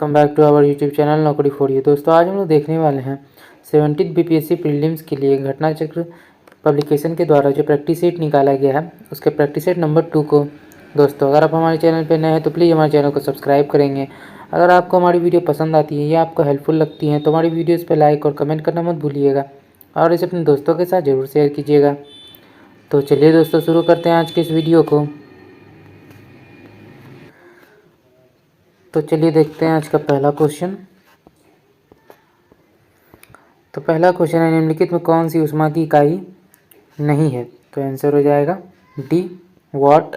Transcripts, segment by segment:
Welcome back to our YouTube channel Naukri for you. दोस्तों आज हम लोग देखने वाले हैं 17th बीपीएससी प्रीलिम्स के लिए घटना चक्र पब्लिकेशन के द्वारा जो प्रैक्टिस सेट निकाला गया है उसके प्रैक्टिस सेट नंबर 2 को। दोस्तों अगर आप हमारे चैनल पर नए हैं तो प्लीज़ हमारे चैनल को सब्सक्राइब करेंगे। अगर आपको हमारी वीडियो पसंद आती है या आपको हेल्पफुल लगती है तो हमारी वीडियोज़ पर लाइक और कमेंट करना मत भूलिएगा और इसे अपने दोस्तों के साथ ज़रूर शेयर कीजिएगा। तो चलिए दोस्तों शुरू करते हैं आज के इस वीडियो को। तो चलिए देखते हैं आज का पहला क्वेश्चन। तो पहला क्वेश्चन है निम्नलिखित में कौन सी ऊष्मा की इकाई नहीं है, तो आंसर हो जाएगा डी वाट।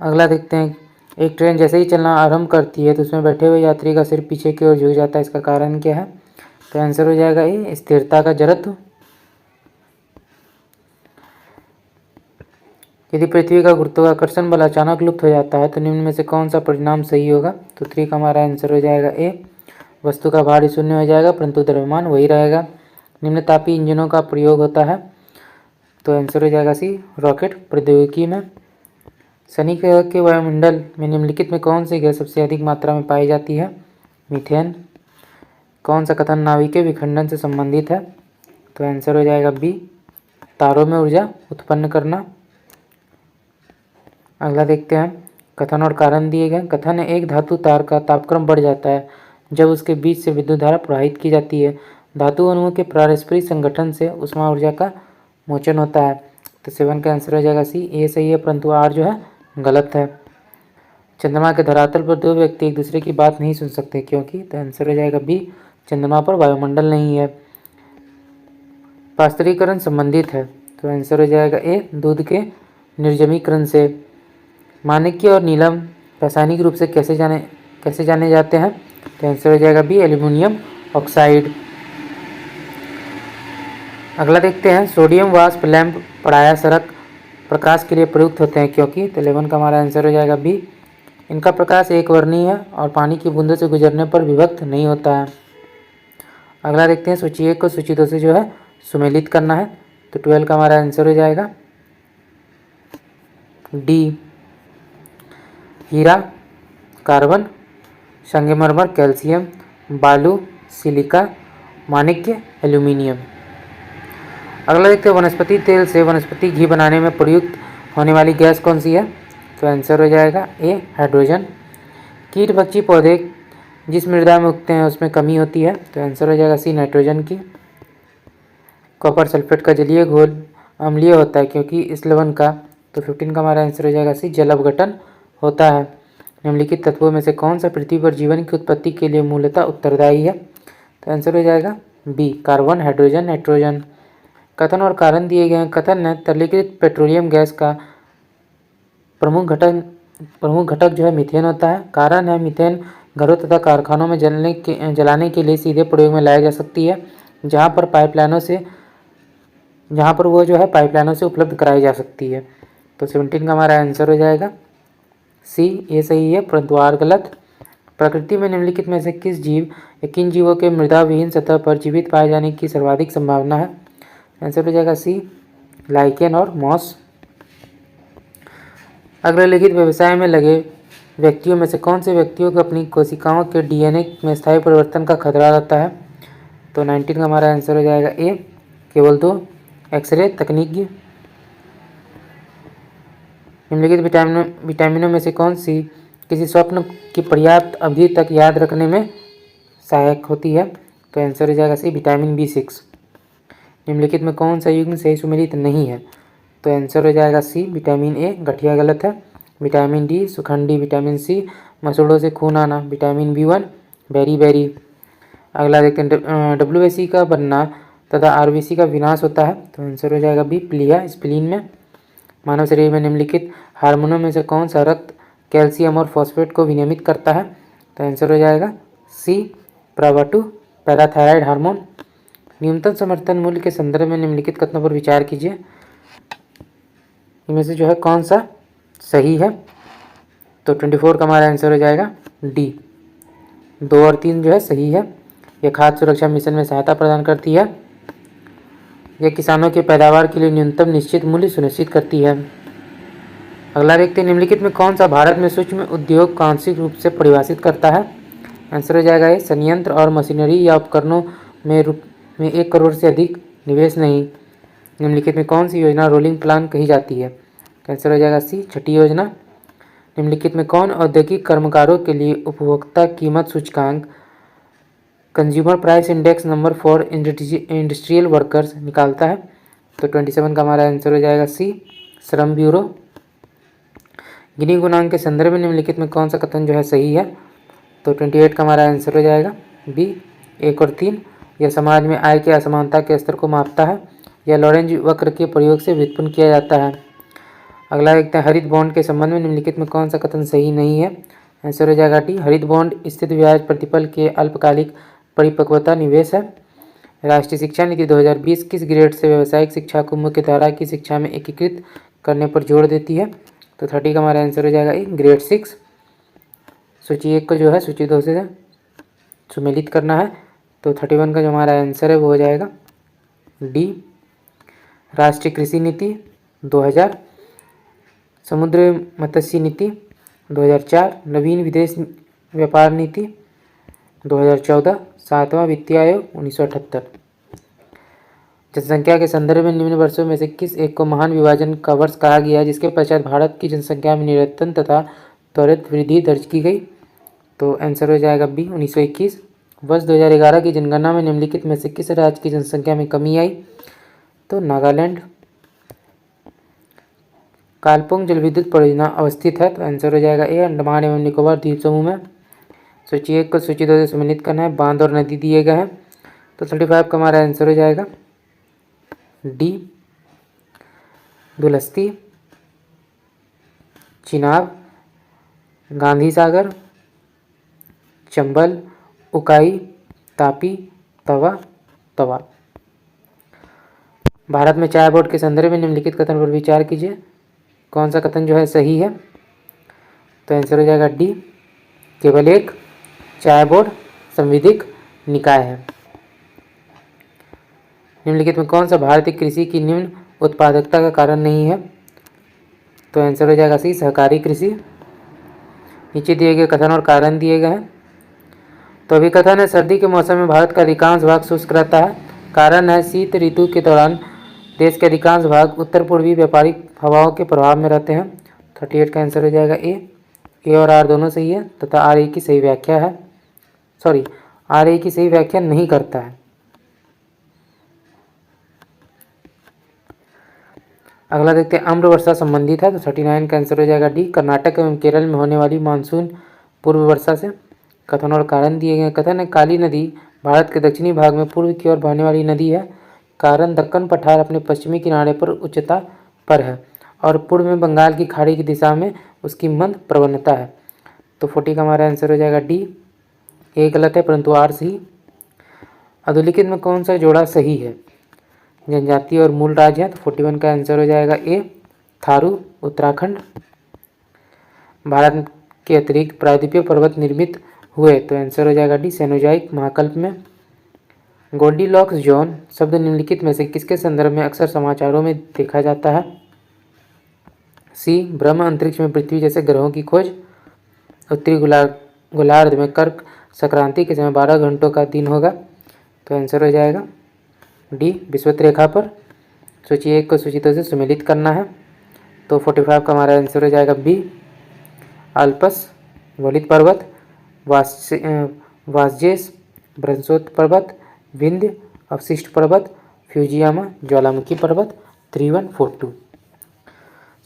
अगला देखते हैं एक ट्रेन जैसे ही चलना आरंभ करती है तो उसमें बैठे हुए यात्री का सिर पीछे की ओर झुक जाता है, इसका कारण क्या है, तो आंसर हो जाएगा ए स्थिरता का जड़त्व। यदि पृथ्वी का गुरुत्वाकर्षण बल अचानक लुप्त हो जाता है तो निम्न में से कौन सा परिणाम सही होगा, तो 3 का हमारा आंसर हो जाएगा ए वस्तु का भार शून्य हो जाएगा परंतु द्रव्यमान वही रहेगा। निम्न तापीय इंजनों का प्रयोग होता है, तो आंसर हो जाएगा सी रॉकेट प्रौद्योगिकी में। शनि ग्रह के वायुमंडल में निम्नलिखित में कौन सी गैस सबसे अधिक मात्रा में पाई जाती है, मीथेन। कौन सा कथन नाभिकीय विखंडन से संबंधित है, तो आंसर हो जाएगा बी तारों में ऊर्जा उत्पन्न करना। अगला देखते हैं कथन और कारण दिए गए। कथन है एक धातु तार का तापक्रम बढ़ जाता है जब उसके बीच से विद्युत धारा प्रवाहित की जाती है। धातु अणुओं के पारस्परिक संगठन से उष्मा ऊर्जा का मोचन होता है, तो 7 का आंसर हो जाएगा सी ए सही है परंतु आर जो है गलत है। चंद्रमा के धरातल पर दो व्यक्ति एक दूसरे की बात नहीं सुन सकते क्योंकि, तो आंसर हो जाएगा बी चंद्रमा पर वायुमंडल नहीं है। पास्त्रीकरण संबंधित है, तो आंसर हो जाएगा ए दूध के निर्जमीकरण से। माणिक्य और नीलम रासायनिक रूप से कैसे जाने जाते हैं, तो आंसर हो जाएगा बी एल्यूमिनियम ऑक्साइड। अगला देखते हैं सोडियम वाष्प लैंप पराया सड़क प्रकाश के लिए प्रयुक्त होते हैं क्योंकि, तो 11 का हमारा आंसर हो जाएगा बी इनका प्रकाश एक वर्णीय है और पानी की बूंदों से गुजरने पर विभक्त नहीं होता है। अगला देखते हैं सूची 1 को सूची 2 से जो है सुमेलित करना है, तो 12 का हमारा आंसर हो जाएगा डी हीरा कार्बन संगमरमर कैल्शियम बालू सिलिका माणिक्य एल्यूमिनियम। अगला देखते हैं वनस्पति तेल से वनस्पति घी बनाने में प्रयुक्त होने वाली गैस कौन सी है, तो आंसर हो जाएगा ए हाइड्रोजन। कीट पक्षी पौधे जिस मृदा में उगते हैं उसमें कमी होती है, तो आंसर हो जाएगा सी नाइट्रोजन की। कॉपर सल्फेट का जलीय घोल अम्लीय होता है क्योंकि इस लवण का, तो 15 का हमारा आंसर हो जाएगा सी जल अपघटन होता है। निम्नलिखित तत्वों में से कौन सा पृथ्वी पर जीवन की उत्पत्ति के लिए मूलतः उत्तरदायी है, तो आंसर हो जाएगा बी कार्बन हाइड्रोजन नाइट्रोजन। कथन और कारण दिए गए हैं। कथन है तरलीकृत पेट्रोलियम गैस का प्रमुख घटक जो है मीथेन होता है। कारण है मीथेन घरों तथा कारखानों में जलाने के लिए सीधे प्रयोग में लाया जा सकती है जहाँ पर वो जो है पाइपलाइनों से उपलब्ध कराई जा सकती है, तो 17 का हमारा आंसर हो जाएगा सी ये सही है परंतु आर गलत। प्रकृति में निम्नलिखित में से किस जीव या किन जीवों के मृदा विहीन सतह पर जीवित पाए जाने की सर्वाधिक संभावना है, आंसर हो जाएगा सी लाइकेन और मॉस। अग्रलिखित व्यवसाय में लगे व्यक्तियों में से कौन से व्यक्तियों को अपनी कोशिकाओं के डीएनए में स्थायी परिवर्तन का खतरा रहता है, तो 19 का हमारा आंसर हो जाएगा ए केवल 2 एक्सरे तकनीक। निम्नलिखित विटामिनों में से कौन सी किसी स्वप्न की पर्याप्त अवधि तक याद रखने में सहायक होती है, तो आंसर हो जाएगा सी विटामिन B6। निम्नलिखित में कौन सा युग्म सही सुमेलित नहीं है, तो आंसर हो जाएगा सी विटामिन ए गठिया गलत है। विटामिन डी सुखंडी विटामिन सी मसूड़ों से खून आना विटामिन B1 बेरी बेरी। अगला देखते हैं WBC का बनना तथा RBC का विनाश होता है, तो आंसर हो जाएगा बी प्लिया स्प्लीन में। मानव शरीर में निम्नलिखित हार्मोनों में से कौन सा रक्त कैल्शियम और फॉस्फेट को विनियमित करता है, तो आंसर हो जाएगा सी प्रावा2 पैराथायराइड हार्मोन। न्यूनतम समर्थन मूल्य के संदर्भ में निम्नलिखित कथनों पर विचार कीजिए, इनमें से जो है कौन सा सही है, तो 24 का हमारा आंसर हो जाएगा डी 2 और 3 जो है सही है। यह खाद्य सुरक्षा मिशन में सहायता प्रदान करती है। यह किसानों की पैदावार के लिए न्यूनतम निश्चित मूल्य सुनिश्चित करती है। अगला देखते हैं निम्नलिखित में कौन सा भारत में सूक्ष्म उद्योग को आंशिक रूप से परिभाषित करता है, आंसर हो जाएगा ए, संयंत्र और मशीनरी या उपकरणों में 1 करोड़ से अधिक निवेश नहीं। निम्नलिखित में कौन सी योजना रोलिंग प्लान कही जाती है? आंसर हो जाएगा सी, छठी योजना। निम्नलिखित में कौन औद्योगिक कर्मकारों के लिए उपभोक्ता कीमत सूचकांक consumer price index number for industrial workers निकालता है? तो 27 का हमारा आंसर हो जाएगा सी, श्रम ब्यूरो। गिनी गुणांक के संदर्भ में निम्नलिखित में कौन सा कथन जो है सही है? तो 28 का हमारा आंसर हो जाएगा बी, 1 और 3। यह समाज में आय की असमानता के स्तर को मापता है। यह लॉरेंज वक्र के प्रयोग से व्युत्पन्न किया जाता है। अगला देखते हैं, हरित बॉन्ड के संबंध में निम्नलिखित में कौन सा कथन सही नहीं है? आंसर हो जाएगा डी, हरित बॉन्ड स्थिर ब्याज प्रतिफल के अल्पकालिक परिपक्वता निवेश है। राष्ट्रीय शिक्षा नीति 2020 किस ग्रेड से व्यावसायिक शिक्षा को मुख्य धारा की शिक्षा में एकीकृत करने पर जोर देती है? तो 30 का हमारा आंसर हो जाएगा ए, ग्रेड 6। सूची 1 को जो है सूची 2 से सुमेलित करना है। तो 31 का जो हमारा आंसर है वो हो जाएगा डी, राष्ट्रीय कृषि नीति 2000, समुद्र मत्स्य नीति 2004, नवीन विदेश व्यापार नीति 2014, 7वां वित्तीय आयोग 1978। जनसंख्या के संदर्भ में निम्न वर्षों में से किस एक को महान विभाजन का वर्ष कहा गया है, जिसके पश्चात भारत की जनसंख्या में निरंतर तथा त्वरित वृद्धि दर्ज की गई? तो आंसर हो जाएगा बी, 1921। वर्ष 2011 की जनगणना में निम्नलिखित में से किस राज्य की जनसंख्या में कमी आई? तो नागालैंड। कालपोंग जलविद्युत परियोजना अवस्थित है? तो आंसर हो जाएगा ए, अंडमान एवं निकोबार द्वीप समूह में। सूची 1 को सूची 2 से सम्मिलित करना है। बांध और नदी दिए गए हैं। तो 35 का हमारा आंसर हो जाएगा डी, दुलस्ती, चिनाब, गांधी सागर, चंबल, उकाई, तापी, तवा, तवा। भारत में चाय बोर्ड के संदर्भ में निम्नलिखित कथन पर विचार कीजिए। कौन सा कथन जो है सही है? तो आंसर हो जाएगा डी, केवल एक चाय बोर्ड संविधिक निकाय है। निम्नलिखित में कौन सा भारतीय कृषि की निम्न उत्पादकता का कारण नहीं है? तो आंसर हो जाएगा सी, सहकारी कृषि। नीचे दिए गए कथन और कारण दिए गए हैं। तो अभी कथन है, सर्दी के मौसम में भारत का अधिकांश भाग शुष्क रहता है। कारण है, शीत ऋतु के दौरान देश के अधिकांश भाग उत्तर पूर्वी व्यापारिक हवाओं के प्रभाव में रहते हैं। 38 का आंसर हो जाएगा ए और आर दोनों सही है तथा आर ए की सही व्याख्या है, सॉरी आर ए की सही व्याख्या नहीं करता है। अगला देखते हैं, आम्र वर्षा संबंधित है। तो 39 का आंसर हो जाएगा डी, कर्नाटक एवं केरल में होने वाली मानसून पूर्व वर्षा से। कथन और कारण दिए गए। कथन है, काली नदी भारत के दक्षिणी भाग में पूर्व की ओर बहने वाली नदी है। कारण, दक्कन पठार अपने पश्चिमी किनारे पर उच्चता पर है और पूर्व में बंगाल की खाड़ी की दिशा में उसकी मंद प्रवणता है। तो 40 का हमारा आंसर हो जाएगा डी, ए गलत है परंतु आर सही। अधोलिखित में कौन सा जोड़ा सही है? जनजाति और मूल राज्य है। तो 41 का आंसर हो जाएगा ए, थारू, उत्तराखंड। भारत के अतिरिक्त प्रायद्वीपीय पर्वत निर्मित हुए? तो आंसर हो जाएगा डी, सेनोजाइक महाकल्प में। गोल्डीलॉक्स जोन शब्द निम्नलिखित में से किसके संदर्भ में अक्सर समाचारों में देखा जाता है? सी, ब्रह्म अंतरिक्ष में पृथ्वी जैसे ग्रहों की खोज। उत्तरी गोलार्ध में कर्क संक्रांति के समय 12 घंटों का दिन होगा। तो आंसर हो जाएगा डी, विषुवत रेखा पर। सूची 1 को सूची 2 से सुमेलित करना है। तो 45 का हमारा आंसर हो जाएगा बी, अल्पस वलित पर्वत, वासजेस ब्रंसोत पर्वत, विंध्य अवशिष्ट पर्वत, फ्यूजियामा ज्वालामुखी पर्वत, 3142।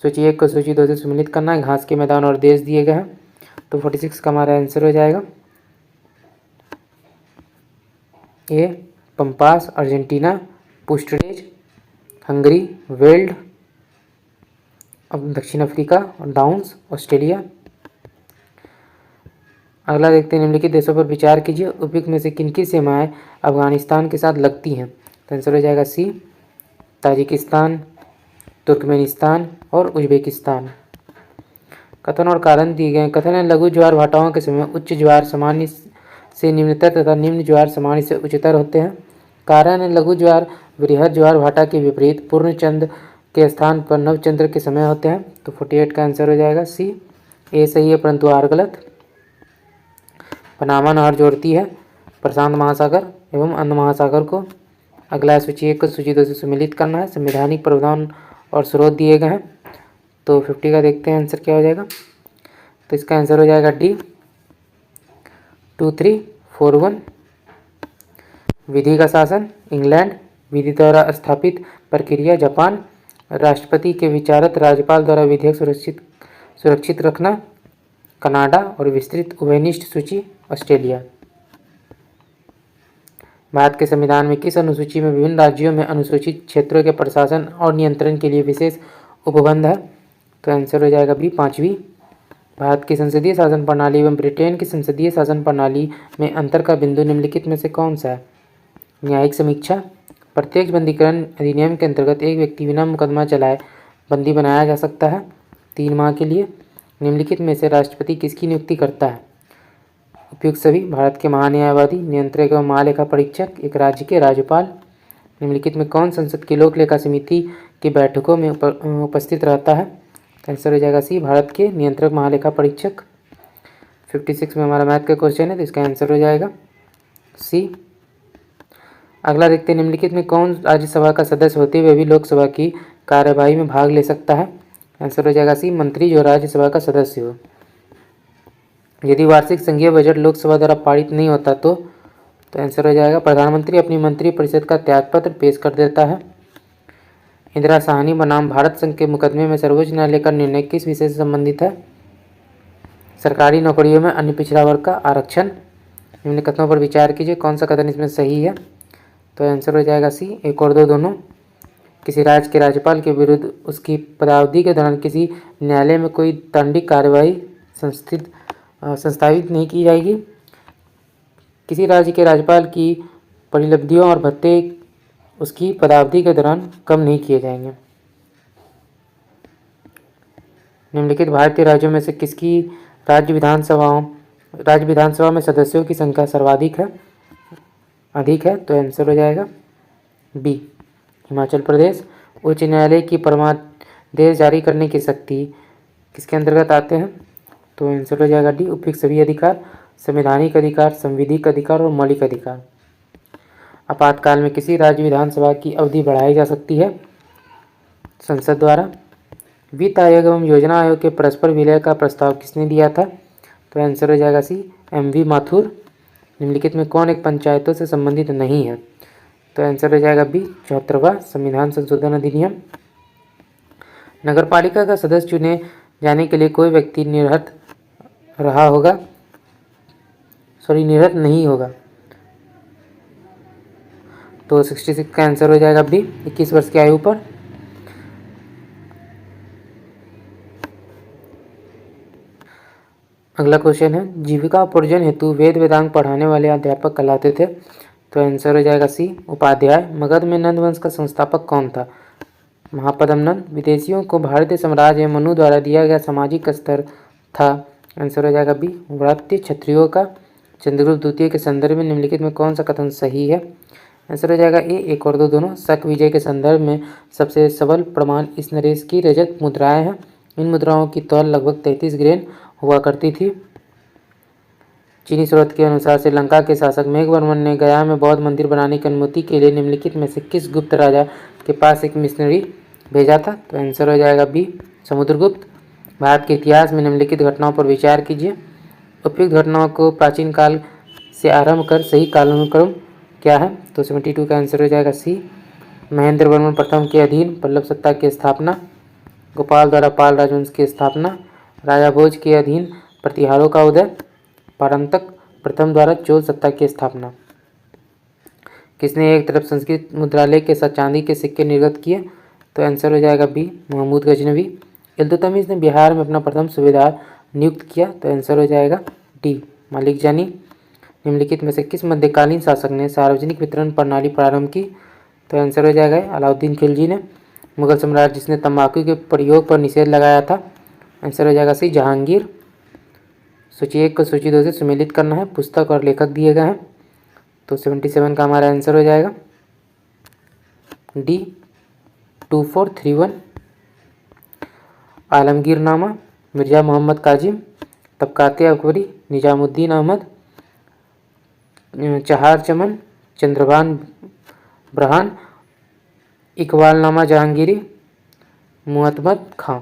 सूची 1 को सूची 2 से सुमेलित करना है। घास के मैदान और देश दिए गए हैं। तो 46 का हमारा आंसर हो जाएगा ए, पंपास अर्जेंटीना, पुस्टरेज हंगरी, वेल्ड दक्षिण अफ्रीका और डाउन्स ऑस्ट्रेलिया। अगला देखते हैं, निम्नलिखित देशों पर विचार कीजिए। उपयुक्त में से किनकी सीमाएं अफगानिस्तान के साथ लगती हैं? तो आंसर हो जाएगा सी, ताजिकिस्तान, तुर्कमेनिस्तान और उज्बेकिस्तान। कथन और कारण दिए गए। कथन है, लघु ज्वार भाटाओं के समय उच्च ज्वार सामान्य से निम्नतर तथा निम्न ज्वार सामान्य से उच्चतर होते हैं। कारण है, लघु ज्वार बृहद ज्वार भाटा के विपरीत पूर्ण चंद्र के स्थान पर नवचंद्र के समय होते हैं। तो 48 का आंसर हो जाएगा सी, ए सही है परंतु आर गलत। पनामा नहर जोड़ती है प्रशांत महासागर एवं अंध महासागर को। अगला सूची 1 को सूची 2 से सम्मिलित करना है। संवैधानिक प्रावधान और स्रोत दिए गए हैं। तो 50 का देखते हैं आंसर क्या हो जाएगा। तो इसका आंसर हो जाएगा डी 2341। विधि का शासन इंग्लैंड, विधि द्वारा स्थापित प्रक्रिया जापान, राष्ट्रपति के विचारत राज्यपाल द्वारा विधेयक सुरक्षित रखना कनाडा और विस्तृत उभयनिष्ठ सूची ऑस्ट्रेलिया। भारत के संविधान में किस अनुसूची में विभिन्न राज्यों में अनुसूचित क्षेत्रों के प्रशासन और नियंत्रण के लिए विशेष उपबंध है। तो आंसर हो जाएगा बी 5वीं। भारत की संसदीय शासन प्रणाली एवं ब्रिटेन की संसदीय शासन प्रणाली में अंतर का बिंदु निम्नलिखित में से कौन सा है। न्यायिक समीक्षा, प्रत्यक्ष बंदीकरण अधिनियम के अंतर्गत एक व्यक्ति बिना मुकदमा चलाए बंदी बनाया जा सकता है 3 माह के लिए। निम्नलिखित में से राष्ट्रपति किसकी नियुक्ति करता है। उपयुक्त सभी। भारत के महान्यायवादी, नियंत्रक एवं महालेखा परीक्षक, एक राज्य के राज्यपाल। निम्नलिखित में कौन संसद की लोक लेखा समिति की बैठकों में उपस्थित रहता है। आंसर हो जाएगा सी भारत के नियंत्रक महालेखा परीक्षक। 56 में हमारा मैथ का क्वेश्चन है तो इसका आंसर हो जाएगा सी। अगला देखते हैं निम्नलिखित में कौन राज्यसभा का सदस्य होते हुए भी लोकसभा की कार्यवाही में भाग ले सकता है। आंसर हो जाएगा सी मंत्री जो राज्यसभा का सदस्य हो। यदि वार्षिक संघीय बजट लोकसभा द्वारा पारित नहीं होता तो आंसर हो जाएगा प्रधानमंत्री अपनी मंत्रिपरिषद का त्यागपत्र पेश कर देता है। इंदिरा साहनी बनाम भारत संघ के मुकदमे में सर्वोच्च न्यायालय का निर्णय किस विषय से संबंधित है। सरकारी नौकरियों में अन्य पिछड़ा वर्ग का आरक्षण। निम्न कथनों पर विचार कीजिए कौन सा कथन इसमें सही है। तो आंसर हो जाएगा सी 1 और 2 दोनों। किसी राज्य के राज्यपाल के विरुद्ध उसकी पदावधि के दौरान किसी न्यायालय में कोई दंडिक कार्यवाही संस्थापित नहीं की जाएगी। किसी राज्य के राज्यपाल की परिलब्धियों और भत्ते उसकी पदावधि के दौरान कम नहीं किए जाएंगे। निम्नलिखित भारतीय राज्यों में से किसकी राज्य विधानसभा में सदस्यों की संख्या सर्वाधिक है अधिक है। तो आंसर हो जाएगा बी हिमाचल प्रदेश। उच्च न्यायालय की परमादेश जारी करने की शक्ति किसके अंतर्गत आते हैं। तो आंसर हो जाएगा डी उपयुक्त सभी अधिकार, संवैधानिक अधिकार, संविधिक अधिकार और मौलिक अधिकार। आपातकाल में किसी राज्य विधानसभा की अवधि बढ़ाई जा सकती है संसद द्वारा। वित्त आयोग एवं योजना आयोग के परस्पर विलय का प्रस्ताव किसने दिया था। तो आंसर हो जाएगा सी MV माथुर। निम्नलिखित में कौन एक पंचायतों से संबंधित नहीं है। तो आंसर हो जाएगा बी 74वां संविधान संशोधन अधिनियम। नगरपालिका का सदस्य चुने जाने के लिए कोई व्यक्ति निरस्त नहीं होगा। तो 66 का आंसर हो जाएगा बी 21 वर्ष की आयु पर। अगला क्वेश्चन है जीविका उपार्जन हेतु वेद वेदांग पढ़ाने वाले अध्यापक कहलाते थे। तो आंसर हो जाएगा सी उपाध्याय। मगध में नंद वंश का संस्थापक कौन था। महापद्म नंद। विदेशियों को भारतीय साम्राज्य एवं मनु द्वारा दिया गया सामाजिक स्तर था। आंसर हो जाएगा बी व्रात्य क्षत्रियों का। चंद्रगुप्त द्वितीय के संदर्भ में निम्नलिखित में कौन सा कथन सही है। आंसर हो जाएगा ए 1 और 2 दोनों। शक विजय के संदर्भ में सबसे सबल प्रमाण इस नरेश की रजत मुद्राएं हैं। इन मुद्राओं की तौल लगभग 33 ग्रेन हुआ करती थी। चीनी स्रोत के अनुसार श्रीलंका के शासक मेघवर्मन ने गया में बौद्ध मंदिर बनाने की अनुमति के लिए निम्नलिखित में से किस गुप्त राजा के पास एक मिशनरी भेजा था। तो आंसर हो जाएगा बी समुद्रगुप्त। भारत के इतिहास में निम्नलिखित घटनाओं पर विचार कीजिए। उपयुक्त घटनाओं को प्राचीन काल से आरंभ कर सही कालानुक्रम क्या है। तो 72 का आंसर हो जाएगा सी महेंद्र वर्मन प्रथम के अधीन पल्लव सत्ता की स्थापना, गोपाल द्वारा पाल राजवंश की स्थापना, राजा भोज के अधीन प्रतिहारों का उदय, पारंतक प्रथम द्वारा चोल सत्ता की स्थापना। किसने एक तरफ संस्कृत मुद्रालय के साथ चांदी के सिक्के निर्गत किए। तो आंसर हो जाएगा बी महमूद गजनवी। इल्तुतमिश ने बिहार में अपना प्रथम सूबेदार नियुक्त किया। तो आंसर हो जाएगा डी मलिक जानी। निम्नलिखित में से किस मध्यकालीन शासक ने सार्वजनिक वितरण प्रणाली प्रारंभ की। तो आंसर हो जाएगा अलाउद्दीन खिलजी ने। मुगल सम्राट जिसने तंबाकू के प्रयोग पर निषेध लगाया था। आंसर हो जाएगा सी जहांगीर। सूची 1 को सूची 2 से सम्मिलित करना है। पुस्तक और लेखक दिए गए हैं। तो 77 का हमारा आंसर हो जाएगा डी 2431। आलमगीरनामा, मिर्जा मोहम्मद काजिम, तबकाते अकबरी, निजामुद्दीन अहमद, चहार चमन, चंद्रभान ब्रहान, इकबालनामा जहांगीरी, मुअत्तमद खां।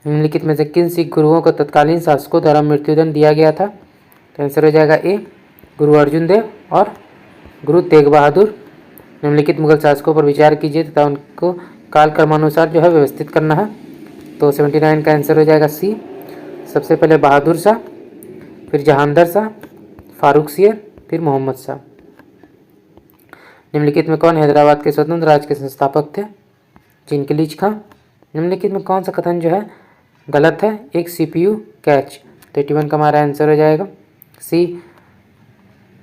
निम्नलिखित में से किन सिख गुरुओं को तत्कालीन शासकों द्वारा मृत्युदंड दिया गया था? तो आंसर हो जाएगा ए, गुरु अर्जुन देव और गुरु तेग बहादुर। निम्नलिखित मुगल शासकों पर विचार कीजिए तथा उनको काल क्रमानुसार जो है व्यवस्थित करना है। तो 79 का आंसर हो जाएगा सी। सबसे पहले बहादुर शाह, फिर जहांदर शाह, फारूक सियर, फिर मोहम्मद शाह। निम्नलिखित में कौन हैदराबाद के स्वतंत्र राज्य के संस्थापक थे? चिनकिलीज खां। निम्नलिखित में कौन सा कथन जो है गलत है? एक CPU कैच। तो 81 का हमारा आंसर हो जाएगा सी।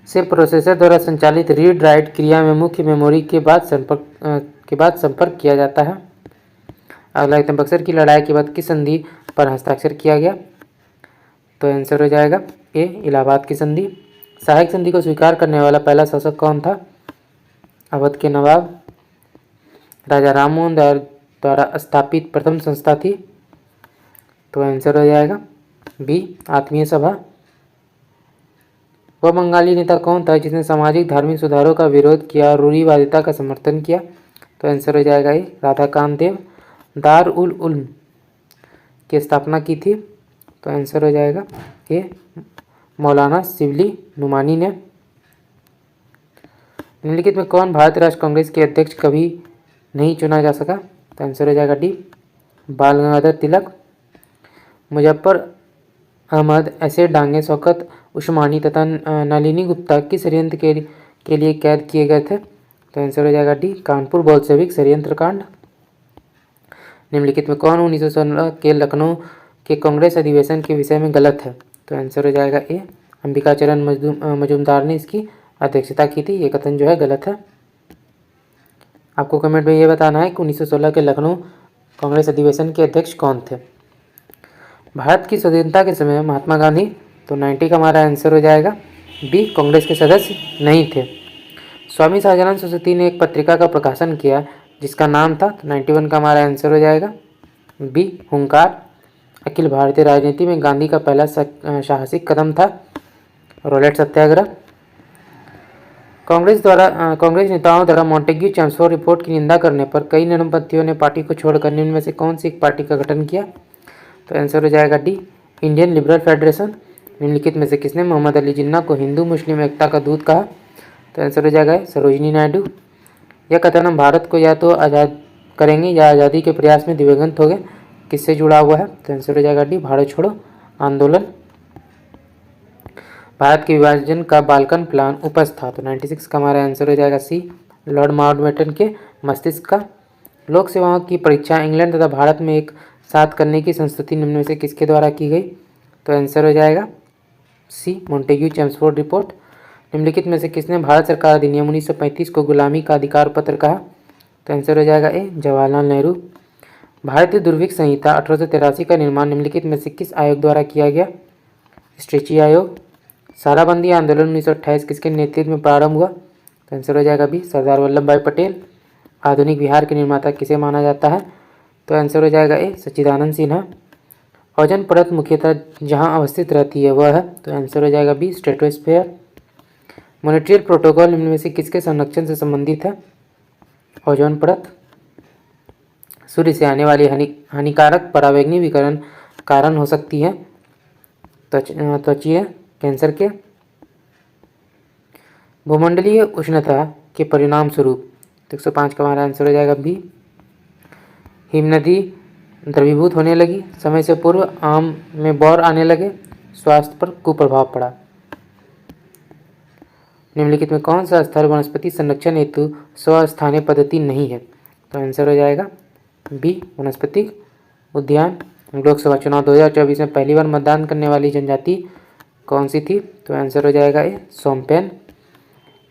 से प्रोसेसर द्वारा संचालित रीड राइट क्रिया में मुख्य मेमोरी के बाद संपर्क किया जाता है। अगला एकदम बक्सर की लड़ाई के बाद किस संधि पर हस्ताक्षर किया गया? तो आंसर हो जाएगा ए, इलाहाबाद की संधि। सहायक संधि को स्वीकार करने वाला पहला शासक कौन था? अवध के नवाब। राजा राममोहन द्वारा स्थापित प्रथम संस्था थी। तो आंसर हो जाएगा बी, आत्मीय सभा। वह बंगाली नेता कौन था जिसने सामाजिक धार्मिक सुधारों का विरोध किया और रूढ़िवादिता का समर्थन किया? तो आंसर हो जाएगा ए, राधाकांत देव। दार उल उल्म की स्थापना की थी। तो आंसर हो जाएगा ए, मौलाना शिबली नुमानी ने। निम्नलिखित में कौन भारतीय राष्ट्र कांग्रेस के अध्यक्ष कभी नहीं चुना जा सका? तो आंसर हो जाएगा डी, बाल गंगाधर तिलक। मुजफ्फर अहमद, ऐसे डांगे, शौकत उस्मानी तथा नलिनी गुप्ता किस षड्यंत्र के लिए कैद किए गए थे? तो आंसर हो जाएगा डी, कानपुर बोल्शेविक षड्यंत्र कांड। निम्नलिखित में कौन 1916 के लखनऊ के कांग्रेस अधिवेशन के विषय में गलत है? तो आंसर हो जाएगा ए, अंबिकाचरण मजूमदार ने इसकी अध्यक्षता की थी। ये कथन जो है गलत है। आपको कमेंट में ये बताना है कि 1916 के लखनऊ कांग्रेस अधिवेशन के अध्यक्ष कौन थे? भारत की स्वतंत्रता के समय महात्मा गांधी, तो 90 का हमारा आंसर हो जाएगा बी, कांग्रेस के सदस्य नहीं थे। स्वामी शाहजानंद सरस्वती ने एक पत्रिका का प्रकाशन किया जिसका नाम था, तो 91 का हमारा आंसर हो जाएगा बी, हुंकार। अखिल भारतीय राजनीति में गांधी का पहला साहसिक कदम था रॉलेट सत्याग्रह। कांग्रेस नेताओं द्वारा मॉन्टेग्यू चेम्सफोर्ड रिपोर्ट की निंदा करने पर कई निरंपंथियों ने पार्टी को छोड़कर निम्न में से कौन सी एक पार्टी का गठन किया? तो आंसर हो जाएगा डी, इंडियन लिबरल फेडरेशन। निम्नलिखित में से किसने मोहम्मद अली जिन्ना को हिंदू मुस्लिम एकता का दूत कहा? तो आंसर हो जाएगा सरोजिनी नायडू। यह कथन हम भारत को या तो आज़ाद करेंगे या आज़ादी के प्रयास में दिवंगत हो गए, किससे जुड़ा हुआ है? तो आंसर हो जाएगा डी, भारत छोड़ो आंदोलन। भारत के विभाजन का बाल्कन प्लान उपस्थ था। तो 96 का हमारा आंसर हो जाएगा सी, लॉर्ड माउंटबेटन के मस्तिष्क का। लोक सेवाओं की परीक्षा इंग्लैंड तथा भारत में एक साथ करने की संस्तुति निम्न में से किसके द्वारा की गई? तो आंसर हो जाएगा सी, मॉन्टेग्यू चेम्सफोर्ड रिपोर्ट। निम्नलिखित में से किसने भारत सरकार अधिनियम 1935 को गुलामी का अधिकार पत्र कहा? तो आंसर हो जाएगा ए, जवाहरलाल नेहरू। भारतीय दुर्भिक्ष संहिता 1883 का निर्माण निम्नलिखित में से किस आयोग द्वारा किया गया? स्ट्रेची आयोग। साराबंदी आंदोलन 1928 किसके नेतृत्व में प्रारंभ हुआ? तो आंसर हो जाएगा बी, सरदार वल्लभ भाई पटेल। आधुनिक बिहार के निर्माता किसे माना जाता है? तो आंसर हो जाएगा ए, सच्चिदानंद सिन्हा। ओजोन परत मुख्यतः जहां अवस्थित रहती है वह है? तो आंसर हो जाएगा बी, स्ट्रेटोस्फेयर। मॉन्ट्रियल प्रोटोकॉल निम्न में से किसके संरक्षण से संबंधित है? ओजोन परत। सूर्य से आने वाली हानिकारक पराबैंगनी विकिरण कारण हो सकती है त्वचीय कैंसर के। भूमंडलीय उष्णता के परिणाम स्वरूप, तो 105 का हमारा आंसर हो जाएगा बी, हिमनदी द्रवीभूत होने लगी। समय से पूर्व आम में बौर आने लगे। स्वास्थ्य पर कुप्रभाव पड़ा। निम्नलिखित में कौन सा स्थल वनस्पति संरक्षण हेतु स्वस्थानीय पद्धति नहीं है? तो आंसर हो जाएगा बी, वनस्पतिक उद्यान। लोकसभा चुनाव 2024 में पहली बार मतदान करने वाली जनजाति कौन सी थी? तो आंसर हो जाएगा ए, सोम्पेन।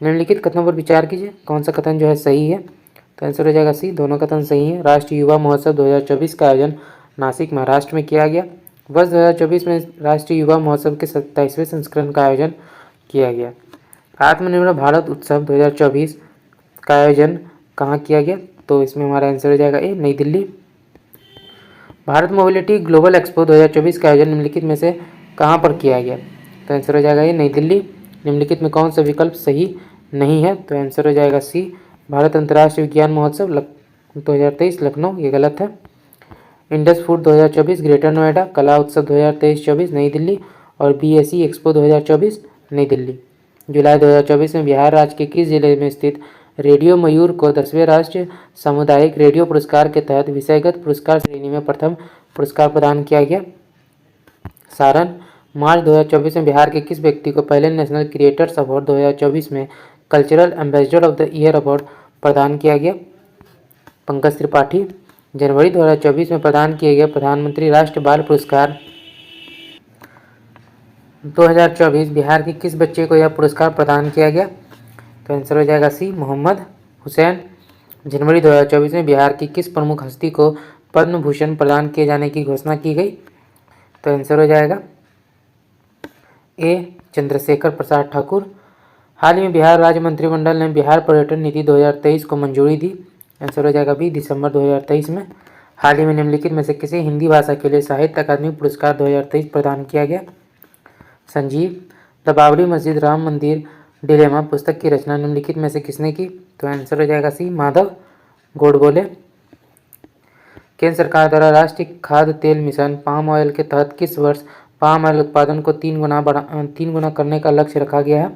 निम्नलिखित कथनों पर विचार कीजिए, कौन सा कथन जो है सही है? तो आंसर हो जाएगा सी, दोनों कथन सही हैं। राष्ट्रीय युवा महोत्सव 2024 का आयोजन नासिक महाराष्ट्र में किया गया। वर्ष 2024 में राष्ट्रीय युवा महोत्सव के 27वें संस्करण का आयोजन किया गया। आत्मनिर्भर भारत उत्सव 2024 का आयोजन कहाँ किया गया? तो इसमें हमारा आंसर हो जाएगा ए, नई Delhi. Bharat mobility global expo 2024 का आयोजन निम्नलिखित में से कहाँ पर किया गया? तो आंसर हो जाएगा ये नई दिल्ली। निम्नलिखित में कौन सा विकल्प सही नहीं है? तो आंसर हो जाएगा सी, भारत अंतर्राष्ट्रीय विज्ञान महोत्सव 2023 लखनऊ, ये गलत है। इंडस फूड 2024 ग्रेटर नोएडा, कला उत्सव 2023-24 नई दिल्ली और BSE एक्सपो 2024 नई दिल्ली। जुलाई 2024 में बिहार राज्य के किस जिले में स्थित रेडियो मयूर को 10वें राष्ट्रीय सामुदायिक रेडियो पुरस्कार के तहत विषयगत पुरस्कार श्रेणी में प्रथम पुरस्कार प्रदान किया गया? सारण। मार्च 2024 में बिहार के किस व्यक्ति को पहले नेशनल क्रिएटर्स अवार्ड 2024 में cultural ambassador of the year award प्रदान किया गया? पंकज त्रिपाठी। जनवरी 2024 में प्रदान किए गए प्रधानमंत्री राष्ट्रीय बाल पुरस्कार 2024 बिहार के किस बच्चे को यह पुरस्कार प्रदान किया गया? तो आंसर हो जाएगा सी, मोहम्मद हुसैन। जनवरी 2024 में बिहार की किस प्रमुख हस्ती को पद्म भूषण प्रदान किए जाने की घोषणा की गई? तो आंसर हो जाएगा ए, चंद्रशेखर प्रसाद ठाकुर। हाल ही में बिहार राज्य मंत्रिमंडल ने बिहार पर्यटन नीति 2023 को मंजूरी दी। आंसर हो जाएगा बी, दिसंबर 2023 में। हाल ही में निम्नलिखित में से किसे हिंदी भाषा के लिए साहित्य अकादमी पुरस्कार 2023 प्रदान किया गया? संजीव। द बाबरी मस्जिद राम मंदिर डिलेमा पुस्तक की रचना निम्नलिखित में से किसने की? तो आंसर हो जाएगा सी, माधव गोडबोले। केंद्र सरकार द्वारा राष्ट्रीय खाद्य तेल मिशन पाम ऑयल के तहत किस वर्ष पाम ऑयल उत्पादन को 3 गुना करने का लक्ष्य रखा गया है?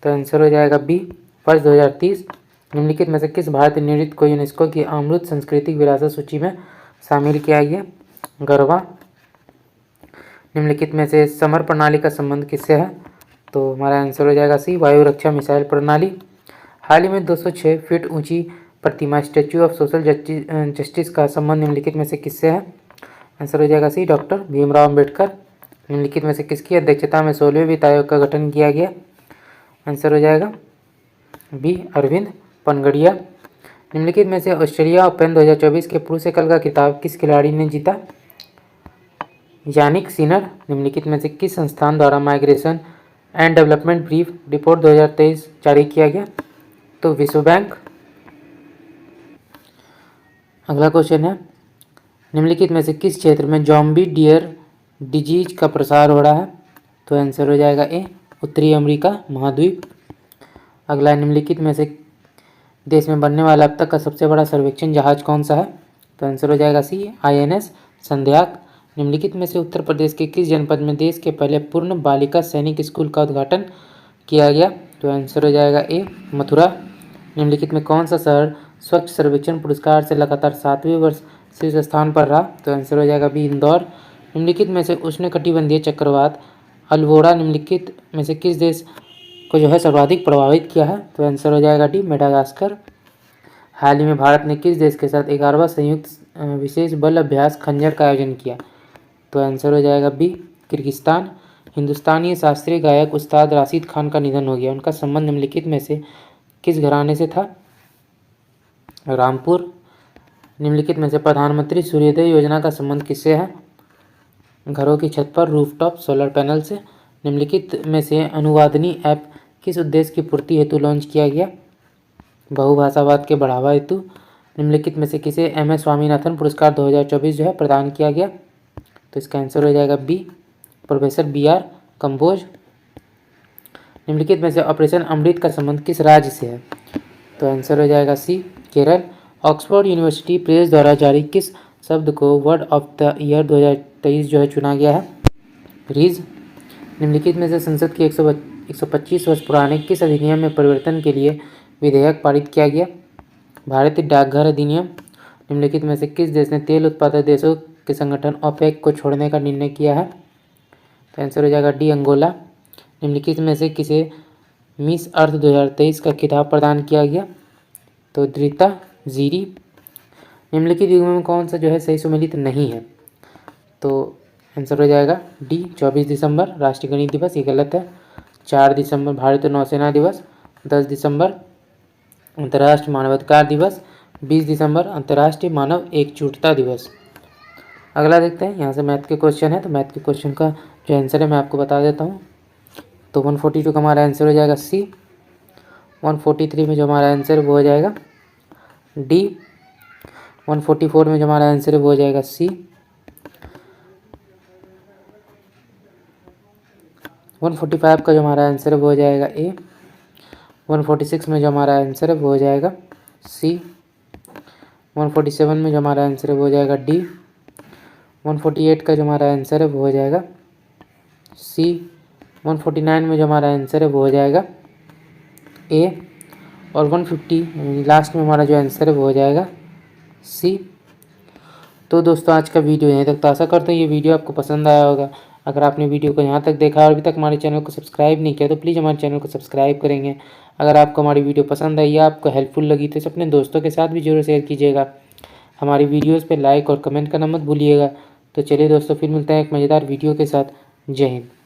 तो आंसर हो जाएगा बी, वर्ष 2030। निम्नलिखित में से किस भारतीय नृत्य को यूनेस्को की अमूर्त सांस्कृतिक विरासत सूची में शामिल किया गया? गरबा। निम्नलिखित में से समर प्रणाली का संबंध किससे है? तो हमारा आंसर हो जाएगा सी, वायु रक्षा मिसाइल प्रणाली। हाल ही में 206 फीट ऊंची प्रतिमा स्टैच्यू ऑफ सोशल जस्टिस का संबंध निम्नलिखित में से किससे है? आंसर हो जाएगा सी, डॉक्टर भीमराव अम्बेडकर। निम्नलिखित में से किसकी अध्यक्षता में 16वें वित्त आयोग का गठन किया गया? आंसर हो जाएगा बी, अरविंद पनगड़िया। निम्नलिखित में से ऑस्ट्रेलिया ओपन 2024 के पुरुष एकल का खिताब किस खिलाड़ी ने जीता? Jannik Sinner. निम्नलिखित में से किस संस्थान द्वारा migration and development brief report 2023 जारी किया गया? तो विश्व बैंक। अगला क्वेश्चन है, निम्नलिखित में से किस क्षेत्र में जॉम्बी डियर डिजीज का प्रसार हो रहा है? तो आंसर हो जाएगा ए, उत्तरी अमेरिका महाद्वीप। अगला, निम्नलिखित में से देश में बनने वाला अब तक का सबसे बड़ा सर्वेक्षण जहाज कौन सा है? तो आंसर हो जाएगा सी, INS संध्याक। निम्नलिखित में से उत्तर प्रदेश के किस जनपद में देश के पहले पूर्ण बालिका सैनिक स्कूल का उद्घाटन किया गया? तो आंसर हो जाएगा ए, मथुरा। निम्नलिखित में कौन सा शहर स्वच्छ सर्वेक्षण पुरस्कार से लगातार 7वें वर्ष शीर्ष स्थान पर रहा? तो आंसर हो जाएगा बी, इंदौर। निम्नलिखित में से उष्णकटिबंधीय चक्रवात अल्बोरा निम्नलिखित में से किस देश को जो है सर्वाधिक प्रभावित किया है? तो आंसर हो जाएगा डी, मेडागास्कर। हाल ही में भारत ने किस देश के साथ 11वां संयुक्त विशेष बल अभ्यास खंजर का आयोजन किया? तो आंसर हो जाएगा बी, किर्गिस्तान। हिंदुस्तानी शास्त्रीय गायक उस्ताद राशिद खान का निधन हो गया, उनका संबंध निम्नलिखित में से किस घराने से था? रामपुर। निम्नलिखित में से प्रधानमंत्री सूर्योदय योजना का संबंध किससे है? घरों की छत पर रूफटॉप सोलर पैनल से। निम्नलिखित में से अनुवादनी ऐप किस उद्देश्य की पूर्ति हेतु लॉन्च किया गया? बहुभाषावाद के बढ़ावा हेतु। निम्नलिखित में से किसे MS स्वामीनाथन पुरस्कार 2024 जो है प्रदान किया गया? तो इसका आंसर हो जाएगा बी, प्रोफेसर BR कंबोज। निम्नलिखित में से ऑपरेशन अमृत का संबंध किस राज्य से है? तो आंसर हो जाएगा सी, केरल। ऑक्सफोर्ड यूनिवर्सिटी प्रेस द्वारा जारी किस शब्द को वर्ड ऑफ द ईयर 2023 जो है चुना गया है? रीज। निम्नलिखित में से संसद के 125 वर्ष पुराने किस अधिनियम में परिवर्तन के लिए विधेयक पारित किया गया? भारतीय डाकघर अधिनियम। निम्नलिखित में से किस देश ने तेल उत्पादक देशों के संगठन OPEC को छोड़ने का निर्णय किया है? तो आंसर हो जाएगा डी, अंगोला। निम्नलिखित में से किसे मिस अर्थ 2023 का खिताब प्रदान किया गया? तो द्रिता जीरी। निम्नलिखित युग्म में कौन सा जो है सही सुमेलित नहीं है? तो आंसर हो जाएगा डी, 24 दिसंबर राष्ट्रीय गणित दिवस, ये गलत है। 4 दिसंबर भारतीय नौसेना दिवस। 10 दिसंबर अंतर्राष्ट्रीय मानवाधिकार दिवस। 20 दिसंबर अंतर्राष्ट्रीय मानव एकजुटता दिवस। अगला देखते हैं, यहाँ से मैथ के क्वेश्चन है, तो मैथ के क्वेश्चन का जो आंसर है मैं आपको बता देता हूँ। तो 142 का हमारा आंसर हो जाएगा सी। 143 में जो हमारा आंसर है वो हो जाएगा डी। 144 में जो हमारा आंसर है वो हो जाएगा सी। 145 का जो हमारा आंसर है वो हो जाएगा ए। 146 में जो हमारा आंसर है वो हो जाएगा सी। 147 में जो हमारा आंसर है वो हो जाएगा डी। 148 का जो हमारा आंसर है वो हो जाएगा सी। 149 में जो हमारा आंसर है वो हो जाएगा ए। और 150 लास्ट में हमारा जो आंसर है वो हो जाएगा सी। तो दोस्तों आज का वीडियो यहीं तक। तो आशा करता हूँ ये वीडियो आपको पसंद आया होगा। अगर आपने वीडियो को यहाँ तक देखा और अभी तक हमारे चैनल को सब्सक्राइब नहीं किया तो प्लीज़ हमारे चैनल को सब्सक्राइब करेंगे। अगर आपको हमारी वीडियो पसंद आई या आपको हेल्पफुल लगी तो इसे अपने दोस्तों के साथ भी जरूर शेयर कीजिएगा। हमारी वीडियोज़ पर लाइक और कमेंट करना मत भूलिएगा। तो चलिए दोस्तों फिर मिलते हैं एक मज़ेदार वीडियो के साथ। जय हिंद।